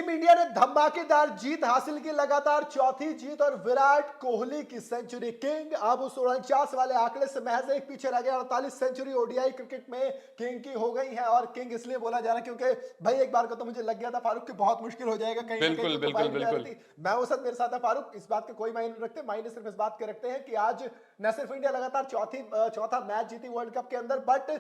Team India ने धमाकेदार जीत हासिल की, लगातार चौथी जीत और विराट कोहली की सेंचुरी। किंग अब उस 49 वाले आंकड़े से महज एक पीछे रह गया। 48 सेंचुरी ओडीआई क्रिकेट में किंग की हो गई है। और किंग इसलिए बोला जा रहा है क्योंकि भाई एक बार को तो मुझे लग गया था फारूक की बहुत मुश्किल हो जाएगा, कहीं ना कहीं बिल्कुल, उनको बिल्कुल, वाइड भी आ बिल्कुल। रही थी। मैं वो सब मेरे साथ है फारूक, इस बात के कोई मायने नहीं रखते। मायने सिर्फ इस बात के रखते हैं कि आज न सिर्फ इंडिया लगातार चौथा मैच जीती वर्ल्ड कप के अंदर, बट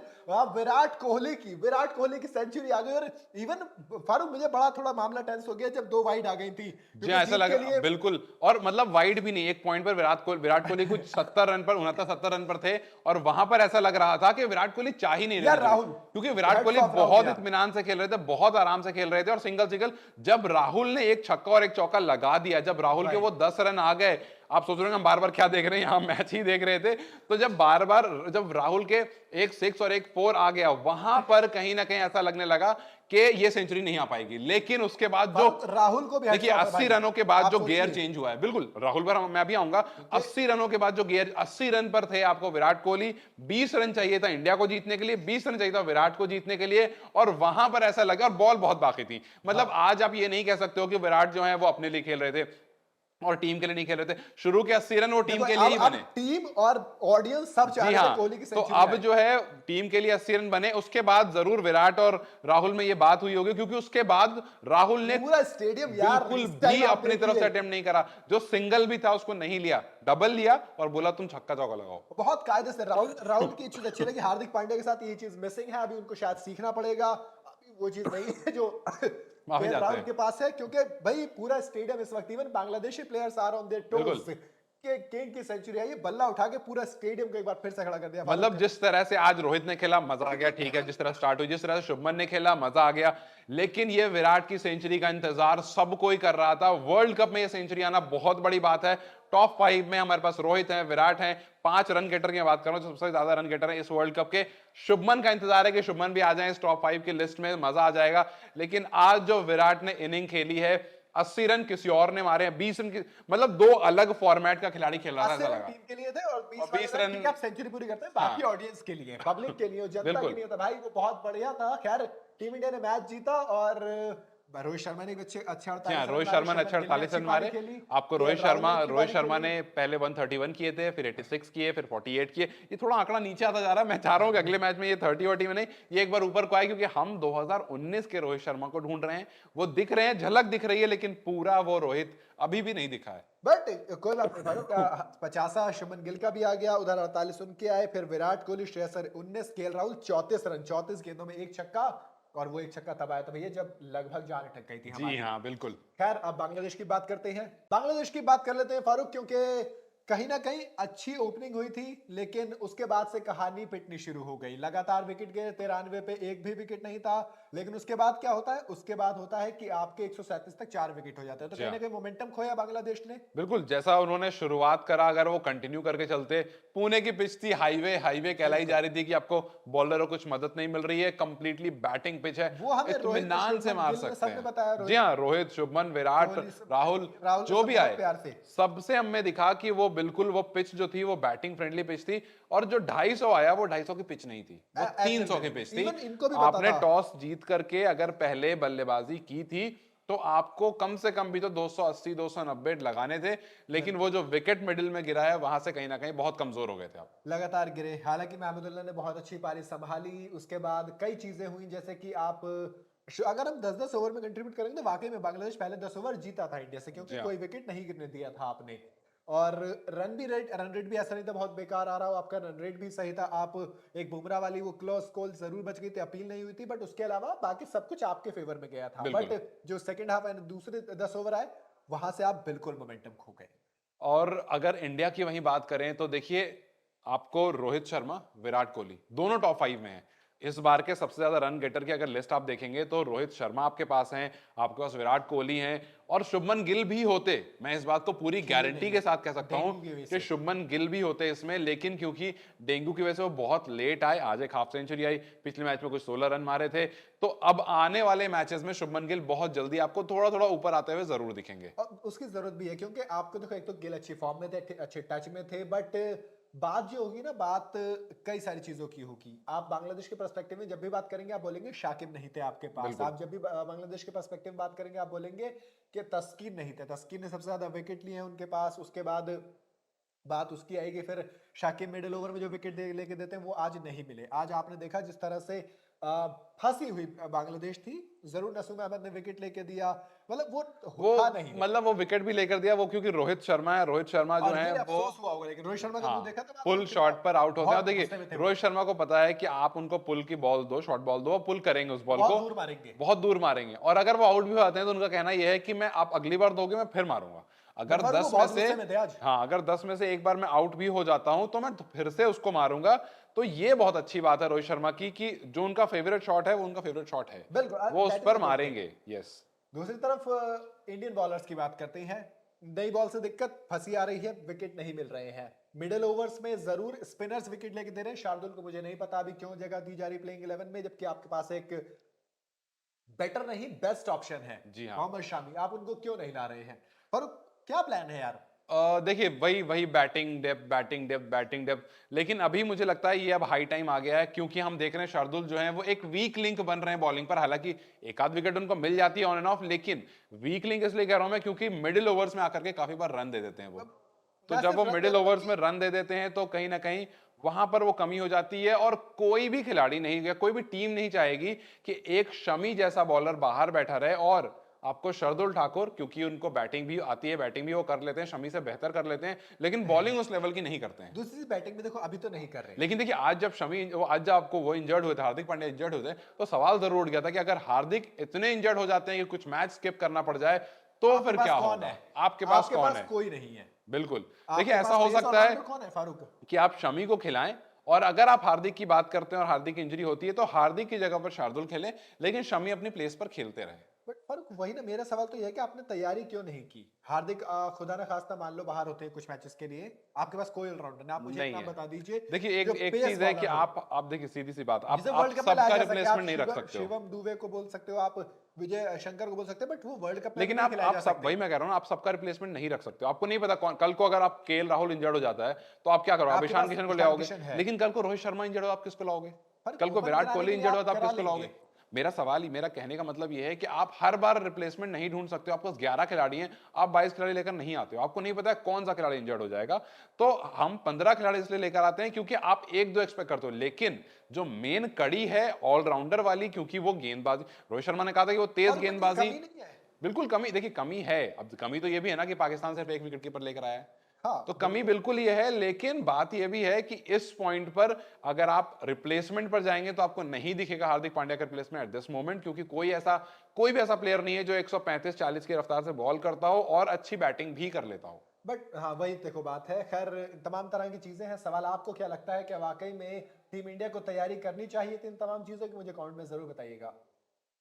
विराट कोहली की सेंचुरी आ गई। और इवन फारूक मुझे बड़ा थोड़ा मामला टेंस हो गया जब दो वाइड आ गई थी, जी क्योंकि हाँ, ऐसा जीत के लगा लिए बिल्कुल। और मतलब वाइड भी नहीं, एक पॉइंट पर विराट कोहली कुछ 70 रन पर 69-70 रन पर थे और वहां पर ऐसा लग रहा था कि विराट कोहली चाह ही नहीं रहे यार थे राहुल, क्योंकि विराट हेड्स कोहली ऑफ राहुल बहुत यार। इत्मीनान से खेल रहे थे, बहुत आराम से खेल रहे थे और सिंगल सिंगल जब राहुल ने एक छक्का और एक चौका लगा दिया, जब राहुल के वो 10 रन आ गए, आप सोच रहे हैं हम बार बार क्या देख रहे हैं, यहां मैच ही देख रहे थे। तो जब राहुल के एक 6 और एक 4 आ गया, वहां पर कहीं ना कहीं ऐसा लगने लगा कि ये सेंचुरी नहीं आ पाएगी। लेकिन उसके बाद जो राहुल को भी हेड्स देखिए ऑफ है 80 भाई। रनों के बाद आप जो गियर सोचिए, चेंज हुआ है, बिल्कुल राहुल पर मैं भी आऊंगा। 80 रनों के बाद जो गियर, 80 रन पर थे आपको विराट कोहली, 20 रन चाहिए था इंडिया को जीतने के लिए, 20 रन चाहिए था विराट को जीतने के लिए, और वहां पर ऐसा लगा, और बॉल बहुत बाकी थी। मतलब आज आप ये नहीं कह सकते हो कि विराट जो है वो अपने लिए खेल रहे थे और टीम के लिए नहीं खेल रहे थे। शुरू के 80 रन वो टीम देखो के लिए ही अब बने। टीम और ऑडियंस सब चाह जी रहे थे हाँ, कोहली की तो सेंचुरी अब आए। जो है टीम के लिए 80 रन बने, उसके बाद जरूर विराट और राहुल में ये बात हुई होगी, क्योंकि उसके बाद राहुल ने पूरा स्टेडियम यार, बिल्कुल इस भी टाइम आप अपनी तरफ से देखिए अटेम्प्ट नहीं करा। जो सिंगल भी था उसको नहीं लिया, डबल लिया और बोला तुम छक्का चौका लगाओ। बहुत कायदे से राहुल राहुल की चीज अच्छी लगी। हार्दिक पांड्या के साथ ये चीज मिसिंग है, अभी उनको शायद सीखना पड़ेगा। अभी वो चीज नहीं है जो माफी केएल चाहते राहुल हैं। के पास है, क्योंकि भाई पूरा स्टेडियम इस वक्त, even Bangladeshi players are on there बिल्कुल। टोज के किंग की सेंचुरी आई, बल्ला उठा के पूरा स्टेडियम को एक बार फिर से खड़ा कर दिया मतलब फारूक। जिस तरह से आज रोहित ने खेला मजा आ गया, ठीक है, जिस तरह स्टार्ट हुई, जिस तरह से शुभमन ने खेला मजा आ गया। लेकिन ये विराट की सेंचुरी का इंतजार सब कोई कर रहा था। वर्ल्ड कप में ये सेंचुरी आना बहुत बड़ी बात है। टॉप 5 में हमारे पास रोहित है, विराट है, 5 रन गेटर की बात करूं, सबसे ज्यादा रन गेटर है इस वर्ल्ड कप के। शुभमन का इंतजार है कि शुभमन भी आ जाए इस टॉप 5 की लिस्ट में, मजा आ जाएगा। लेकिन आज जो विराट ने इनिंग खेली है, 80 रन किसी और ने मारे हैं, 20 रन की, मतलब दो अलग फॉर्मेट का खिलाड़ी खेल रहा था 80 ऐसा रन लगा। टीम के लिए थे और और 20 वाले 20 रन रन, ठीक है आप सेंचुरी पूरी करते हैं, हाँ बाकी ऑडियंस के लिए, पब्लिक के लिए और जनता के बिल्कुल। लिए होता भाई। वो बहुत बढ़िया था। खैर टीम इंडिया ने मैच जीता और रोहित शर्मा ने भी अच्छे अच्छे जी हाँ, 48 रन रोहित मारे, शर्मा ने अच्छे शुभमन गिल ने 48 अच्छी रन पारी मारे। खेली, आपको केएल राहुल ने अच्छी रोहित पारी शर्मा खेली। ने पहले 131 किए थे, फिर 86 किए, फिर 48 किए। ये थोड़ा आंकड़ा नीचे आता जा रहा है। मैं चाह रहा हूँ कि अगले मैच में ये 30 40 में नहीं, ये एक बार ऊपर को आए, क्योंकि हम 2019 के रोहित शर्मा को ढूंढ रहे हैं। वो दिख रहे हैं, झलक दिख रही है, लेकिन पूरा वो रोहित अभी भी नहीं दिखा है। बट कोई बात नहीं फारूक, 50 शुभमन गिल का भी आ गया, उधर 48 उनके आए, फिर विराट कोहली, श्रेयस अय्यर 19, केएल राहुल 34 रन, 34 गेंदों में एक छक्का। और वो एक छक्का तब आया था भैया जब लगभग जान अटक गई थी जी हमारी। हाँ बिल्कुल। खैर अब बांग्लादेश की बात करते हैं। बांग्लादेश की बात कर लेते हैं फारूक, क्योंकि कहीं ना कहीं अच्छी ओपनिंग हुई थी, लेकिन उसके बाद से कहानी पिटनी शुरू हो गई। लगातार विकेट गए, 93 पे एक भी विकेट नहीं था। लेकिन उसके बाद क्या होता है, उसके बाद होता है कि आपके 137 तक 4 विकेट हो जाते हैं। तो जी कहीं ना हाँ कहीं मोमेंटम खोया बांग्लादेश ने। बिल्कुल, जैसा उन्होंने शुरुआत करा, अगर वो कंटिन्यू करके चलते। पुणे की पिच थी, हाईवे हाईवे कहलाई जा रही थी कि आपको बॉलरों को कुछ मदद नहीं मिल रही है, कंप्लीटली बैटिंग पिच है, वो हमें रोहित, इत्मीनान से शुभमन मार गिल ने सकते सबने हैं। बताया, जी रोहित हाँ, रोहित, शुभमन, विराट, कोहली राहुल, राहुल ने जो सब भी बहुत आए, प्यार से। सबसे हमें दिखा कि वो बिल्कुल वो पिच जो थी वो बैटिंग फ्रेंडली पिच थी। और जो 250 आया वो 250 की पिच नहीं थी, वो 300 की पिच थी। इवन इनको भी पता आपने था। टॉस जीत करके अगर पहले बल्लेबाजी की थी तो आपको कम से कम भी तो 280 290 लगाने थे। लेकिन वो जो विकेट मिडिल में गिरा है, वहां से कहीं ना कहीं बहुत कमजोर हो गए थे आप। लगातार गिरे, हालांकि महमूदुल्लाह ने बहुत अच्छी पारी संभाली। उसके बाद कई चीजें हुई, जैसे कि आप अगर हम 10-10 ओवर में कंट्रीब्यूट करेंगे तो वाकई में बांग्लादेश पहले 10 ओवर जीता था इंडिया से, क्योंकि जी हाँ कोई विकेट नहीं गिरने दिया था आपने। और रन रेट भी ऐसा नहीं था बहुत बेकार आ रहा हो आपका, रन रेट भी सही था। आप एक बुमराह वाली वो क्लोज कॉल जरूर बच गई थी, अपील नहीं हुई थी, बट उसके अलावा बाकी सब कुछ आपके फेवर में गया था। बिल्कुल। बट जो सेकंड हाफ एंड दूसरे 10 ओवर आए, वहां से आप बिल्कुल मोमेंटम खो गए। और अगर इंडिया की वहीं बात करें तो देखिए, आपको रोहित शर्मा, विराट कोहली दोनों टॉप 5 में हैं। इस बार के सबसे ज्यादा रन गेटर की अगर लिस्ट आप देखेंगे तो रोहित शर्मा आपके पास हैं, आपके पास विराट कोहली हैं, और शुभमन गिल भी होते। मैं इस बात को पूरी खेले गारंटी नहीं के है साथ कह सकता हूं डेंगू की वजह कि से। शुभमन गिल भी होते इसमें। लेकिन क्योंकि डेंगू की वजह से वो बहुत लेट आए, आज एक हाफ सेंचुरी आई, पिछले मैच में कुछ 16 रन मारे थे। तो अब आने वाले मैचेस में शुभमन गिल बहुत जल्दी आपको थोड़ा थोड़ा ऊपर आते हुए जरूर दिखेंगे। और उसकी जरूरत भी है, क्योंकि आपको देखो, एक तो गिल अच्छी फॉर्म में थे, अच्छे टच में थे, बट बात जो होगी ना, बात कई सारी चीजों की होगी। आप बांग्लादेश के पर्सपेक्टिव में जब भी बात करेंगे आप बोलेंगे शाकिब नहीं थे आपके पास। बिल्कुल। आप जब भी बांग्लादेश के पर्सपेक्टिव में बात करेंगे आप बोलेंगे कि तस्कीन नहीं थे। तस्कीन ने सबसे ज्यादा विकेट लिए हैं उनके पास। उसके बाद बात उसकी आएगी फिर शाकिब मिडिल ओवर में जो विकेट लेके देते हैं वो आज नहीं मिले। आज आपने देखा जिस तरह से फंसी हुई बांग्लादेश थी, जरूर नसूम अहमद ने विकेट लेके दिया, मतलब वो था नहीं है। मतलब वो विकेट भी लेकर दिया वो, क्योंकि रोहित शर्मा है, रोहित शर्मा जो और है ये वो अफसोस हुआ होगा, लेकिन रोहित शर्मा का हाँ तो देखा था पुल शॉट पर आउट होते हैं। और बहुत गुस्से में थे देखिए वो। रोहित शर्मा को पता है कि आप उनको पुल की बॉल दो, शॉर्ट बॉल दो, वो पुल करेंगे उस बॉल बहुत को, दूर मारेंगे। बहुत दूर मारेंगे। और अगर वो आउट भी हो जाते हैं तो उनका कहना यह है कि मैं आप अगली बार दोगे मैं फिर मारूंगा। अगर फरूक 10 में बहुत से गुस्से में थे आज। हाँ अगर 10 में से एक बार मैं आउट भी हो जाता हूं तो मैं फिर से उसको मारूंगा। तो ये बहुत अच्छी बात है रोहित शर्मा की कि जो उनका फेवरेट शॉट है वो उनका फेवरेट शॉट है, बिल्कुल, वो उस that is पर a good thing। मारेंगे। यस। दूसरी तरफ इंडियन बॉलर्स की बात करते हैं। नई बॉल से दिक्कत फंसी आ रही है, विकेट नहीं मिल रहे हैं। मिडिल ओवर्स में जरूर स्पिनर्स विकेट लेके दे रहे हैं। शार्दुल को मुझे नहीं पता अभी क्यों जगह दी जा रही प्लेइंग 11 में, जबकि आपके पास एक बेटर नहीं बेस्ट ऑप्शन है जी हाँ। मोहम्मद शामी। आप उनको क्यों नहीं ला रहे हैं? पर क्या प्लान है यार? देखिए वही वही batting depth, batting depth, batting depth. लेकिन अभी मुझे लगता है ये अब हाई टाइम आ गया है, क्योंकि हम देख रहे हैं शार्दुल जो है वो एक वीक लिंक बन रहे हैं बॉलिंग पर। हालांकि एक आध विकेट उनको मिल जाती है ऑन एंड ऑफ, लेकिन वीक लिंक इसलिए कह रहा हूं मैं क्योंकि मिडिल ओवर्स में आकर के काफी बार रन दे देते हैं वो। तो मैं जब सिर्फ वो रन मिडिल देता हूं ओवर्स कि में रन दे देते हैं तो कहीं ना कहीं वहां पर वो कमी हो जाती है। और कोई भी खिलाड़ी नहीं गया, कोई भी टीम नहीं चाहेगी कि एक शमी जैसा बॉलर बाहर बैठा रहे। और आपको शार्दुल ठाकुर, क्योंकि उनको बैटिंग भी आती है, बैटिंग भी वो कर लेते हैं, शमी से बेहतर कर लेते हैं, लेकिन बॉलिंग उस लेवल की नहीं करते हैं। दूसरी बैटिंग में देखो अभी तो नहीं कर रहे। लेकिन देखिए आज जब आज जब आपको वो इंजर्ड हुए थे, हार्दिक पांड्या इंजर्ड हुए थे, तो सवाल जरूर उठ गया था कि अगर हार्दिक इतने इंजर्ड हो जाते हैं कि कुछ मैच स्किप करना पड़ जाए तो आपके फिर पास क्या कौन होगा? है? आपके पास आपके कौन पास है? कोई नहीं है। बिल्कुल। आपके देखिए पास ऐसा हो पेस सकता है ऑलराउंडर कौन है? फारूक। कि आप शमी को खिलाएं, और अगर आप हार्दिक की बात करते हैं और हार्दिक की इंजरी होती है तो हार्दिक की जगह पर शार्दुल खेलें, लेकिन शमी अपनी प्लेस पर खेलते रहे। बट फारूक वही ना, मेरा सवाल तो यह है कि आपने तैयारी क्यों नहीं की? हार्दिक खुदा ना खास्ता मान लो बाहर होते हैं कुछ मैचेस के लिए, आपके पास कोई ऑलराउंडर नहीं। आप मुझे एक नहीं नाम है। बता दीजिए देखिए एक जो एक पेस चीज है कि बॉलर हो। आप देखिए सीधी सी बात, आप जिसे वर्ल्ड कप में लाया सबका जा सके। आप रिप्लेसमेंट नहीं रख सकते हो। शिवम दुबे को बोल सकते हो, आप विजय शंकर को बोल सकते हो, बट वो वर्ल्ड कप में लेकिन नहीं खिलाए जा आप सब सकते। वही मैं कह रहा हूं ना, आप सबका रिप्लेसमेंट नहीं रख सकते हो। आपको नहीं पता कल को अगर आप केएल राहुल इंजर्ड हो जाता है तो आप क्या करोगे? आप आपके ईशान पास किशन को ले ईशान आओगे। किशन है। लेकिन कल को रोहित शर्मा इंजर्ड हो आप किसको लाओगे? पर कल को ओपन विराट कराने कोहली के लिए इंजर्ड हो आप तो आप करा किसको लाओगे? लेंगे। मेरा सवाल ही, मेरा कहने का मतलब यह है कि आप हर बार रिप्लेसमेंट नहीं ढूंढ सकते हो। आपके पास 11 खिलाड़ी हैं, आप 22 खिलाड़ी लेकर नहीं आते हो। आपको नहीं पता है कौन सा खिलाड़ी इंजर्ड हो जाएगा। तो हम 15 खिलाड़ी इसलिए लेकर आते हैं क्योंकि आप एक दो एक्सपेक्ट करते हो, लेकिन जो मेन कड़ी है ऑलराउंडर वाली, क्योंकि वो गेंदबाजी, रोहित शर्मा ने कहा था कि वो तेज पर गेंदबाजी, कमी नहीं है। बिल्कुल कमी, देखिए कमी है। अब कमी तो ये भी है ना कि पाकिस्तान सिर्फ एक विकेट कीपर लेकर आया है, हाँ, तो कमी बिल्कुल ये है। लेकिन बात ये भी है कि इस पॉइंट पर अगर आप रिप्लेसमेंट पर जाएंगे तो आपको नहीं दिखेगा हार्दिक पांड्या का रिप्लेसमेंट एट दिस मोमेंट, क्योंकि कोई भी ऐसा प्लेयर नहीं है जो 135-40 की रफ्तार से बॉल करता हो और अच्छी बैटिंग भी कर लेता हो। बट हाँ वही देखो बात है। खैर तमाम तरह की चीजें हैं। सवाल आपको क्या लगता है कि वाकई में टीम इंडिया को तैयारी करनी चाहिए थी इन तमाम चीजों की? मुझे कमेंट में जरूर बताइएगा।